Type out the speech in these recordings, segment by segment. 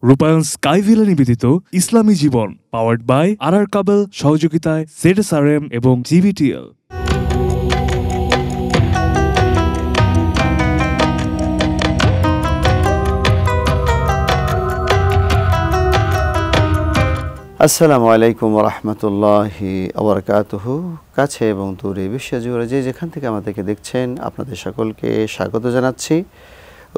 রূপায়ণ স্কাইভিলা নিবেদিত ইসলামী জীবন, powered by আর কাবেল, সহযোগিতায় ZSRM এবং GVTL। আসসালামু আলাইকুম ওয়া রাহমাতুল্লাহি ওয়া বারাকাতুহু। কাছে এবং দূরে বিশ্বজুড়ে যে যেখান থেকে আমাদেরকে দেখছেন, আপনাদের সকলকে স্বাগত জানাচ্ছি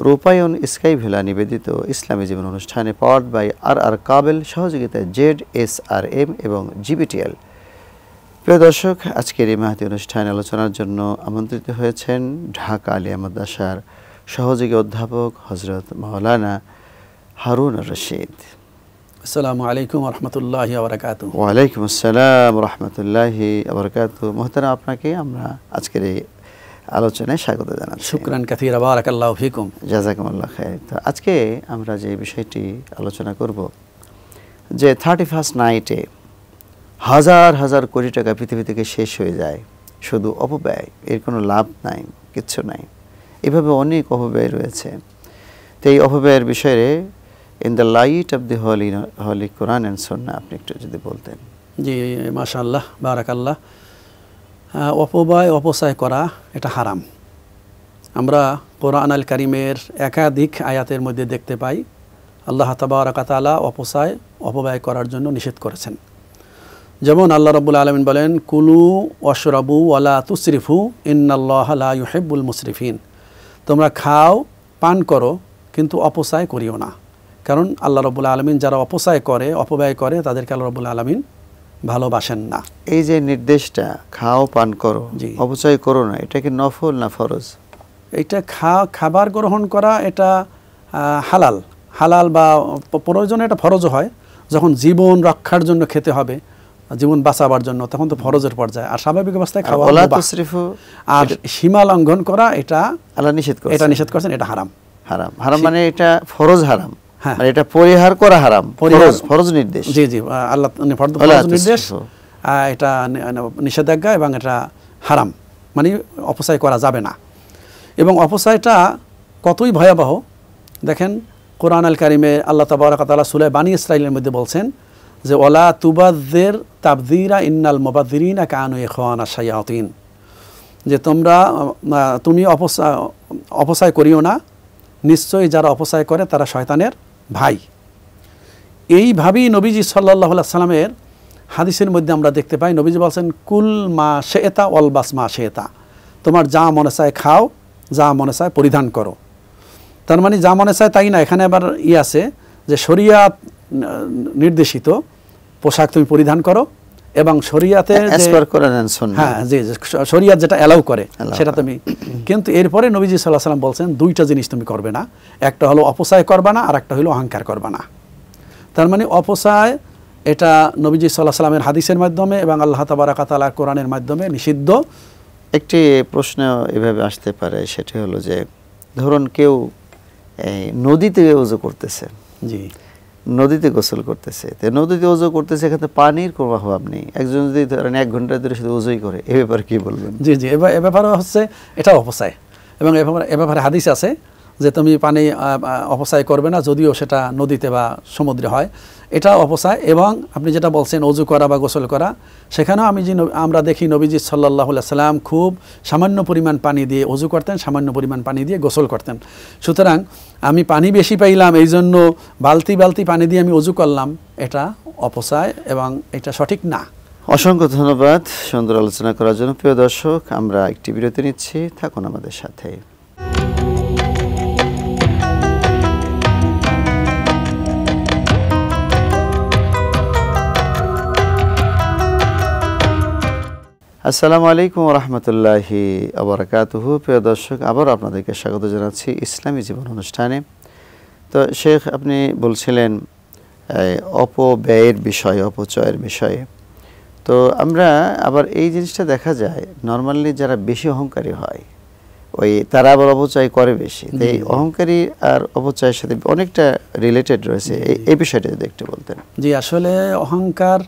রূপায়ণ স্কাইভিলা নিবেদিত ইসলামী জীবন অনুষ্ঠানে, পাওয়ার্ড বাই আর কাবেল, সহযোগিতায় ZSRM এবং GVTL। প্রিয় দর্শক, আজকের এই মাহতি অনুষ্ঠানে আলোচনার জন্য আমন্ত্রিত হয়েছেন ঢাকা আলিয়া মাদ্রাসার সহযোগী অধ্যাপক হযরত মাওলানা হারুন রশিদ। আসসালামু আলাইকুম ওয়া রাহমাতুল্লাহি ওয়া বারাকাতুহু। ওয়া আলাইকুম আসসালাম ওয়া রাহমাতুল্লাহি ওয়া বারাকাতুহু। মুহতারাম, আপনাকে আমরা আজকের এই আলোচনায় স্বাগত জানাচ্ছি। শুকরান কাসীরা, বারাকাল্লাহু ফিকুম। জাযাকুমুল্লাহ খাইর। তো আজকে আমরা যে বিষয়টি আলোচনা করব, যে 31st নাইটে হাজার হাজার কোটি টাকা পৃথিবী থেকে শেষ হয়ে যায়, শুধু অপব্যয়, এর কোনো লাভ নাই, কিচ্ছু নাই। এভাবে অনেক অপব্যয় রয়েছে। তো এই অপব্যয়ের বিষয়ে in the light of the holy Quran and sunnah আপনি একটু যদি বলতেন। জি, মাশাআল্লাহ, বারাকাল্লাহ। অপব্যয়, অপচয় করা এটা হারাম। আমরা কোরআন আল কারীমের একাধিক আয়াতের মধ্যে দেখতে পাই আল্লাহ তাবারাকা তাআলা অপব্যয় করার জন্য নিষেধ করেছেন। যেমন আল্লাহ রাব্বুল আলামিন বলেন, কুলু ওয়াশরাবু ওয়ালা তুসরিফু ইন্নাল্লাহা লা ইউহিব্বুল মুসরিফিন। তোমরা খাও, পান করো, কিন্তু অপচয় করিও না। কারণ আল্লাহ রাব্বুল আলামিন যারা অপচয় করে, অপব্যয় করে, তাদেরকে আল্লাহ রাব্বুল আলামিন ভালোবাসেন না। এই যে নির্দেশটা, খাও, পান করো, অপচয় করো না, এটা কি নফল না ফরজ? এটা খাবার গ্রহণ করা এটা হালাল বা প্রয়োজনে এটা ফরজও হয়। যখন জীবন রক্ষার জন্য খেতে হবে, জীবন বাঁচাবার জন্য, তখন তো ফরজের পর্যায়ে। আর স্বাভাবিক অবস্থায় খাওয়া, আর সীমা লঙ্ঘন করা এটা আল্লাহ নিষেধ করেছেন। এটা নিষেধ করেছেন, এটা হারাম। হারাম মানে এটা ফরজ হারাম। হ্যাঁ, মানে এটা পরিহার করা হারাম, ফরজ নির্দেশ। জি জি, আল্লাহ ফরজ নির্দেশ, এটা নিষেধাজ্ঞা এবং এটা হারাম, মানে অপচয় করা যাবে না। এবং অপচয়টা কতই ভয়াবহ দেখেন, কোরআন আল কারীমে আল্লাহ তাবারাকা তাআলা সূরা বানী ইসরাঈলের মধ্যে বলছেন যে ওয়ালা তুবাযযির তাবযীরা ইন্নাল মুবাযযিরিনা কানু ইখওয়ানা শায়াতিন, যে তুমি অপচয় করিও না, নিশ্চয়ই যারা অপচয় করে তারা শয়তানের ভাই। এইভাবেই নবীজি সাল্লাল্লাহু আলাইহি সাল্লামের হাদিসের মধ্যে আমরা দেখতে পাই, নবীজি বলছেন কুল মা শি'তা ওয়ালবাস মা শি'তা, তোমার যা মনে চায় খাও, যা মনে চায় পরিধান করো। তার মানে যা মনে চায় তাই না, এখানে আবার আছে যে শরিয়াত নির্দেশিত পোশাক তুমি পরিধান করো, এবং শরিয়াতে শরিয়াত যেটা অ্যালাউ করে সেটা তুমি। কিন্তু এরপরে নবীজি সাল্লাল্লাহু আলাইহি সাল্লাম বলছেন দুইটা জিনিস তুমি করবে না, একটা হলো অপচয় করবা না, আর একটা হলো অহংকার করবা না। তার মানে অপচয় এটা নবীজি সাল্লাল্লাহু আলাইহি সাল্লামের হাদিসের মাধ্যমে এবং আল্লাহ তাবারাকা তাআলা কোরআনের মাধ্যমে নিষিদ্ধ। একটি প্রশ্ন এভাবে আসতে পারে, সেটা হলো যে ধরুন কেউ নদীতে ওযু করতেছে, জি, নদীতে গোসল করতেছে, তো নদীতে ওযু করতেছে, এখানে পানির কোনো অভাব নেই। একজন যদি ধরেন 1 ঘন্টা ধরে শুধু ওযুই করে, এ ব্যাপারে কি বলবেন? জি জি, এ ব্যাপারে হচ্ছে এটা অপচয়, এবং এ ব্যাপারে হাদিস আছে যে তুমি পানি অপচয় করবে না, যদিও সেটা নদীতে বা সমুদ্রে হয়, এটা অপচয়। এবং আপনি যেটা বলছেন ওযু করা বা গোসল করা, সেখানেও আমরা দেখি নবীজি সাল্লাল্লাহু আলাইহি সাল্লাম খুব সামান্য পরিমাণ পানি দিয়ে ওযু করতেন, সামান্য পরিমাণ পানি দিয়ে গোসল করতেন। সুতরাং আমি পানি বেশি পাইলাম, এই জন্য বালতি বালতি পানি দিয়ে আমি ওযু করলাম, এটা অপচয় এবং এটা সঠিক না। অসংখ্য ধন্যবাদ সুন্দর আলোচনা করার জন্য। প্রিয় দর্শক, আমরা একটি বিরতি নিচ্ছি, থাকুন আমাদের সাথে। আসসালামু আলাইকুম ওয়া রাহমাতুল্লাহি ওয়া বারাকাতুহু। প্রিয় দর্শক, আবার আপনাদেরকে স্বাগত জানাচ্ছি ইসলামী জীবন অনুষ্ঠানে। তো শেখ, আপনি বলছিলেন অপব্যয়ের বিষয়ে, অপচয়ের বিষয়ে। তো আমরা আবার এই জিনিসটা দেখা যায়, নর্মালি যারা বেশি অহংকারী হয়, তারা আবার অপচয় করে বেশি। এই অহংকারী আর অপচয়ের সাথে অনেকটা রিলেটেড রয়েছে, এই বিষয়টা যদি একটু বলতেন। জি, আসলে অহংকার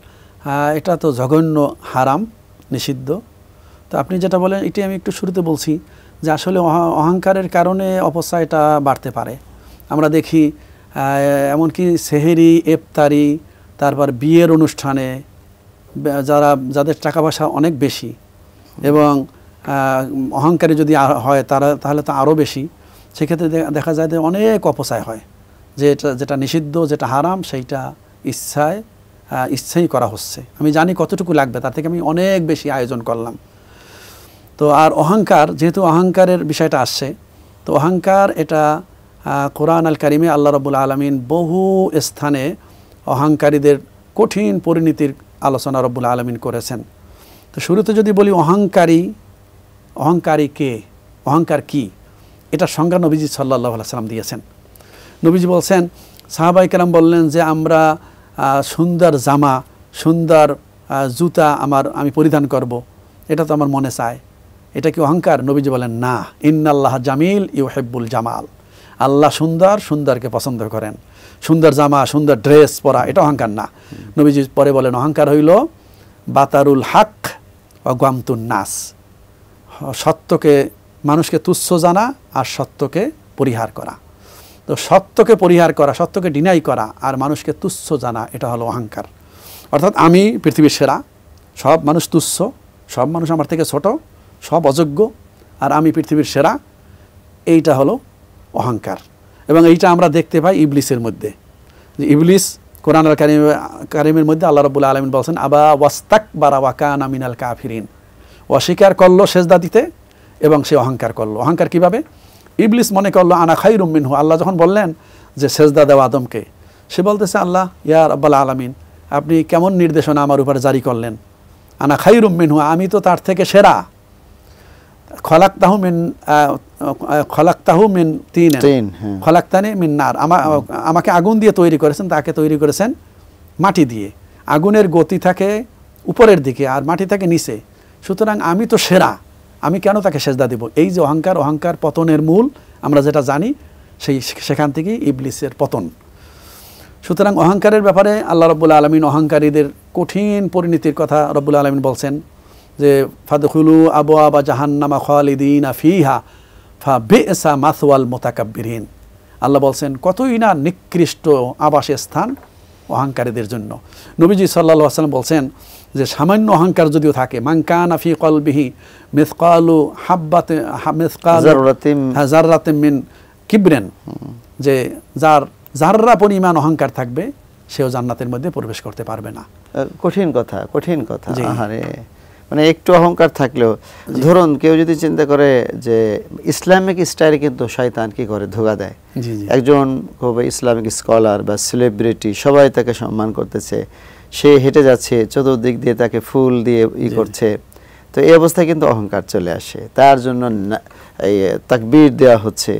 এটা তো জঘন্য, হারাম, নিষিদ্ধ। তো আপনি যেটা বলেন এটাই আমি একটু শুরুতে বলছি, যে আসলে অহংকারের কারণে অপচয়টা বাড়তে পারে। আমরা দেখি এমনকি সেহেরি, ইফতারি, তারপর বিয়ের অনুষ্ঠানে যাদের টাকা পয়সা অনেক বেশি এবং অহংকারী যদি হয় তাহলে তো আরও বেশি, সেক্ষেত্রে দেখা যায় যে অনেক অপচয় হয়, যেটা নিষিদ্ধ, যেটা হারাম, সেইটা ইচ্ছাই করা হচ্ছে। আমি জানি কতটুকু লাগবে, তার থেকে আমি অনেক বেশি আয়োজন করলাম। তো আর অহংকার, যেহেতু অহংকারের বিষয়টা আসছে, তো অহংকার এটা কোরআন আল কারিমে আল্লাহ রাব্বুল আলামিন বহু স্থানে অহংকারীদের কঠিন পরিণতির আলোচনা রব্বুল আলামিন করেছেন। তো শুরুতে যদি বলি অহংকারী কে, অহংকার কি, এটা সংজ্ঞা নবীজি সাল্লাল্লাহু আলাইহি সাল্লাম দিয়েছেন। নবীজি বলছেন, সাহাবায়ে কেরাম বললেন যে আমরা সুন্দর জামা, সুন্দর জুতা আমি পরিধান করব, এটা তো আমার মনে চায়, এটা কি অহংকার? নবীজি বলেন, না, ইন্নাল্লাহ জামিল ইউহিব্বুল জামাল, আল্লাহ সুন্দরকে পছন্দ করেন। সুন্দর জামা, সুন্দর ড্রেস পরা এটা অহংকার না। নবীজি পরে বলেন, অহংকার হইল বাতারুল হক ও গামতুন নাস, সত্যকে, মানুষকে তুচ্ছ জানা আর সত্যকে পরিহার করা। তো সত্যকে পরিহার করা, সত্যকে ডিনাই করা আর মানুষকে তুচ্ছ জানা, এটা হলো অহংকার। অর্থাৎ আমি পৃথিবীর সেরা, সব মানুষ তুচ্ছ, সব মানুষ আমার থেকে ছোট, সব অযোগ্য, আর আমি পৃথিবীর সেরা, এইটা হলো অহংকার। এবং এইটা আমরা দেখতে পাই ইবলিসের মধ্যে। যে ইবলিস কোরআন আল কারিমের মধ্যে আল্লাহ রাব্বুল আলামিন বলছেন, আবা ওয়াস্তাকবারা ওয়া কানা মিনাল কাফিরিন, অস্বীকার করলো সেজদা দিতে এবং সে অহংকার করলো। অহংকার কিভাবে? ইবলিস মনে করলো আনা খায়রুম মিনহু। আল্লাহ যখন বললেন যে সেজদা দেওয়া আদমকে, সে বলতেছে, আল্লাহ ইয়া রাব্বুল আলামিন, আপনি কেমন নির্দেশনা আমার উপরে জারি করলেন? আনা খায়রুম মিনহু, আমি তো তার থেকে সেরা। খলাকতাহু মিন তিন, খলাকতানি মিন নার, আমাকে আগুন দিয়ে তৈরি করেছেন, তাকে তৈরি করেছেন মাটি দিয়ে। আগুনের গতি থাকে উপরের দিকে আর মাটি থাকে নিচে, সুতরাং আমি তো সেরা, আমি কেন তাকে সেজদা দিব? এই যে অহংকার পতনের মূল আমরা যেটা জানি, সেখান থেকেই ইবলিসের পতন। সুতরাং অহংকারের ব্যাপারে আল্লাহ রাব্বুল আলামিন অহংকারীদের কঠিন পরিণতির কথা রাব্বুল আলামিন বলছেন যে ফাদখুলু আবওয়াবা জাহান্নামা খালিদিনা ফিহা ফাবিসা মাসওয়াল মুতাকাব্বিরিন। আল্লাহ বলছেন কতই না নিকৃষ্ট আবাসের স্থান অহংকারীদের জন্য। নবীজি সাল্লাল্লাহু আলাইহি ওয়াসাল্লাম বলছেন যে সামান্য অহংকার যদিও থাকে, মান কানা ফি কলবিহি মিসকালু হাব্বাতিন যাররাতিন মিন কিবরিন, যে যার যাররা পরিমাণ অহংকার থাকবে সেও জান্নাতের মধ্যে প্রবেশ করতে পারবে না। কঠিন কথা। আহারে, মানে একটু অহংকার থাকলেও, ধরুন কেউ যদি চিন্তা করে যে ইসলামিক স্টাইলে কিন্তু শয়তান কি করে, ধোঁকা দেয়। একজন খুব ইসলামিক স্কলার বা সেলিব্রিটি, সবাই তাকে সম্মান করতেছে, সে হেঁটে যাচ্ছে, চতুর্দিক দিয়ে তাকে ফুল দিয়ে করছে, তো এই অবস্থায় কিন্তু অহংকার চলে আসে। তার জন্য এই তাকবীর দেওয়া হচ্ছে।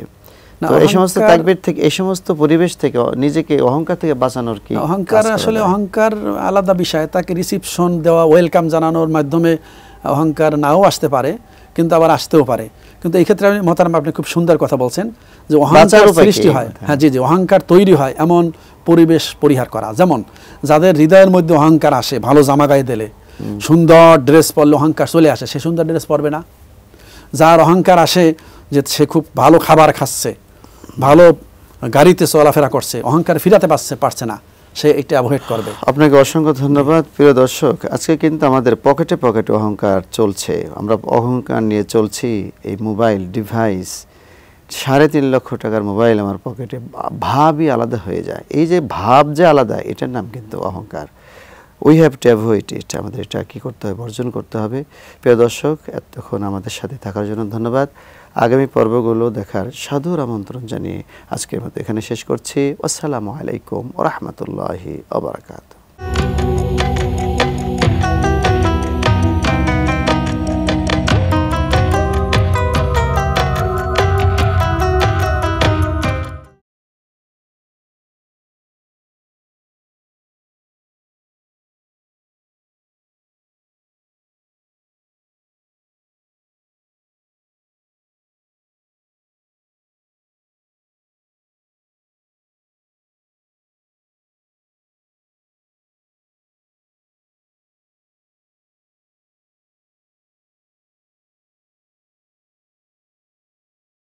তো এই সমস্ত তাকবীর থেকে, এই সমস্ত পরিবেশ থেকে নিজেকে অহংকার থেকে বাঁচানোর কি? অহংকার আসলে অহংকার আলাদা বিষয়। তাকে রিসিপশন দেওয়া, ওয়েলকাম জানানোর মাধ্যমে অহংকার নাও আসতে পারে, কিন্তু আবার আসতেও পারে। কিন্তু এই ক্ষেত্রে মহতারাম আপনি খুব সুন্দর কথা বলছেন যে অহংকার সৃষ্টি হয়, হ্যাঁ জি, অহংকার তৈরি হয় এমন পরিবেশ পরিহার করা। যেমন যাদের হৃদয়ের মধ্যে অহংকার আসে, ভালো জামা গায়ে দিলে, সুন্দর ড্রেস পরলে অহংকার চলে আসে, সে সুন্দর ড্রেস পরবে না। যার অহংকার আসে যে সে খুব ভালো খাবার খাচ্ছে, ভালো গাড়িতে চলাফেরা করছে, অহংকার ফিরাতে পারছে না, সে এটা অ্যাভয়েড করবে। আপনাকে অসংখ্য ধন্যবাদ। প্রিয় দর্শক, আজকে কিন্তু আমাদের পকেটে অহংকার চলছে। আমরা অহংকার নিয়ে চলছি। এই মোবাইল ডিভাইস, 3.5 লক্ষ টাকার মোবাইল আমার পকেটে, ভাবই আলাদা হয়ে যায়। এই যে ভাব যে আলাদা, এটার নাম কিন্তু অহংকার। উই হ্যাভ টু অ্যাভয়েড ইট। আমাদের এটা কী করতে হবে? বর্জন করতে হবে। প্রিয় দর্শক, এতক্ষণ আমাদের সাথে থাকার জন্য ধন্যবাদ। আগামী পর্বগুলো দেখার সাদর আমন্ত্রণ জানিয়ে আজকের মতো এখানে শেষ করছি। আসসালামু আলাইকুম ওয়া রাহমাতুল্লাহি ওয়া বারাকাতুহু।